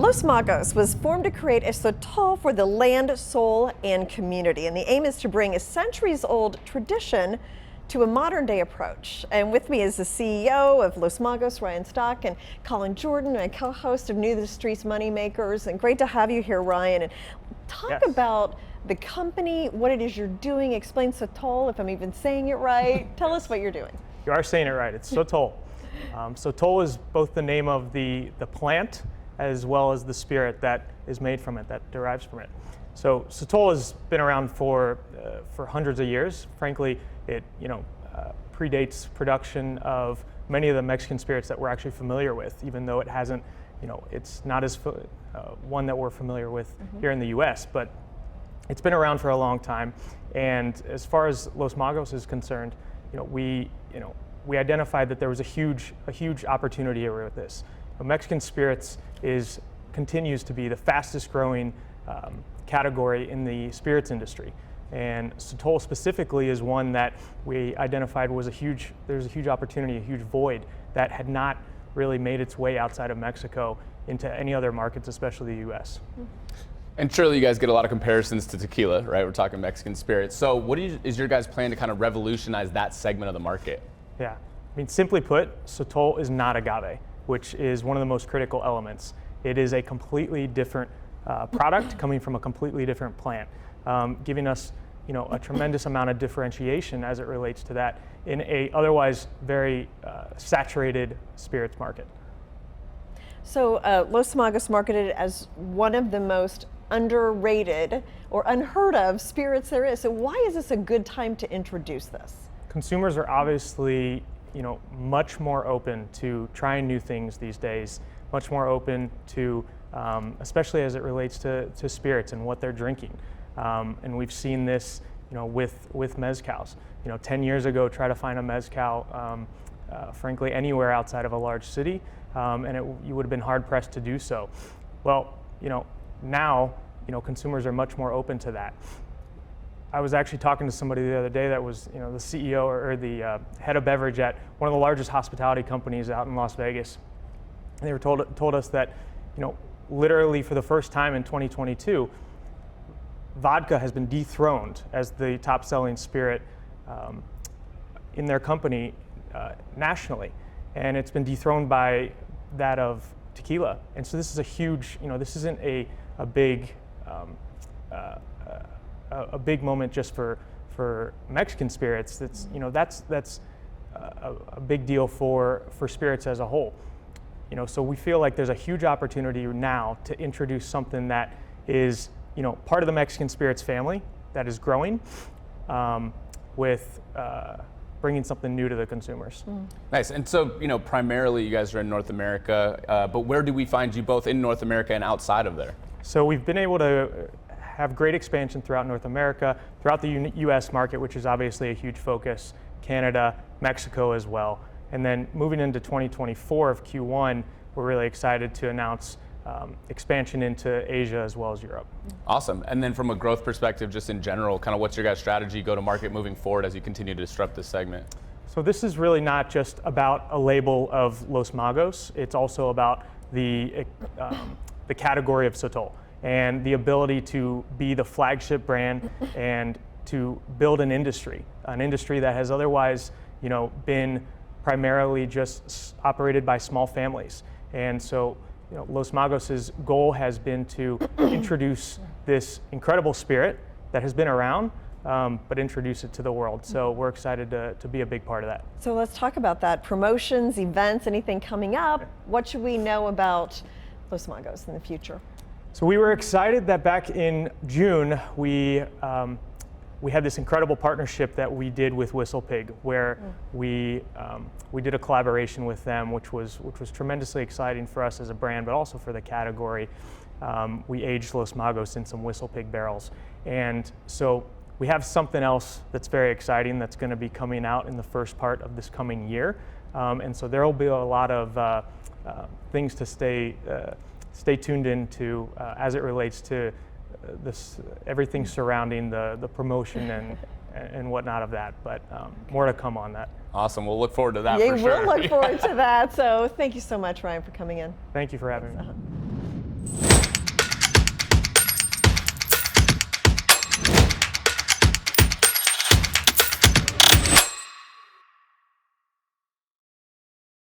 Los Magos was formed to create a sotol for the land, soul, and community. And the aim is to bring a centuries-old tradition to a modern-day approach. And with me is the CEO of Los Magos, Ryan Stock, and Colin Jordan, my co-host of New to the Streets Moneymakers. And great to have you here, Ryan. And talk about the company, what it is you're doing. Explain sotol, if I'm even saying it right. Tell us what you're doing. You are saying it right. It's sotol. Sotol is both the name of the plant as well as the spirit that is made from it, that derives from it. So sotol has been around for hundreds of years. Frankly, it predates production of many of the Mexican spirits that we're actually familiar with, even though it hasn't, it's not as one that we're familiar with here in the U.S. But it's been around for a long time. And as far as Los Magos is concerned, we identified that there was a huge opportunity here with this. Mexican spirits continues to be the fastest growing category in the spirits industry. And sotol specifically is one that we identified was there's a huge opportunity, a huge void that had not really made its way outside of Mexico into any other markets, especially the US. And surely you guys get a lot of comparisons to tequila, right? We're talking Mexican spirits. So what is your guys' plan to kind of revolutionize that segment of the market? Yeah, I mean, simply put, sotol is not agave, which is one of the most critical elements. It is a completely different product coming from a completely different plant, giving us a tremendous amount of differentiation as it relates to that in a otherwise very saturated spirits market. So Los Magos marketed as one of the most underrated or unheard of spirits there is. So why is this a good time to introduce this? Consumers are obviously much more open to trying new things these days, much more open to, especially as it relates to spirits and what they're drinking. And we've seen this, with mezcals. 10 years ago, try to find a mezcal, frankly, anywhere outside of a large city, and you would have been hard pressed to do so. Well, now, consumers are much more open to that. I was actually talking to somebody the other day that was, the CEO or the head of beverage at one of the largest hospitality companies out in Las Vegas. And they were told us that, literally for the first time in 2022, vodka has been dethroned as the top-selling spirit in their company nationally, and it's been dethroned by that of tequila. And so this is a huge, this isn't a big moment just for Mexican spirits. That's a big deal for spirits as a whole. So we feel like there's a huge opportunity now to introduce something that is part of the Mexican spirits family that is growing, with bringing something new to the consumers. Nice. And so primarily you guys are in North America, but where do we find you both in North America and outside of there? So we've been able to have great expansion throughout North America, throughout the US market, which is obviously a huge focus, Canada, Mexico as well. And then moving into 2024 of Q1, we're really excited to announce expansion into Asia as well as Europe. Awesome. And then from a growth perspective, just in general, kind of what's your guys' strategy, go to market moving forward as you continue to disrupt this segment? So this is really not just about a label of Los Magos, it's also about the category of sotol and the ability to be the flagship brand and to build an industry that has otherwise, been primarily just operated by small families. And so, Los Magos' goal has been to introduce this incredible spirit that has been around, but introduce it to the world. So we're excited to be a big part of that. So let's talk about that. Promotions, events, anything coming up. What should we know about Los Magos in the future? So we were excited that back in June, we had this incredible partnership that we did with Whistle Pig, where we did a collaboration with them, which was tremendously exciting for us as a brand, but also for the category. We aged Los Magos in some Whistle Pig barrels, and so we have something else that's very exciting that's going to be coming out in the first part of this coming year, and so there will be a lot of things to stay tuned into as it relates to everything surrounding the promotion and whatnot of that, but more to come on that. Awesome. We'll look forward to that for sure. Yeah, we'll look forward to that. So thank you so much, Ryan, for coming in. Thank you for having me.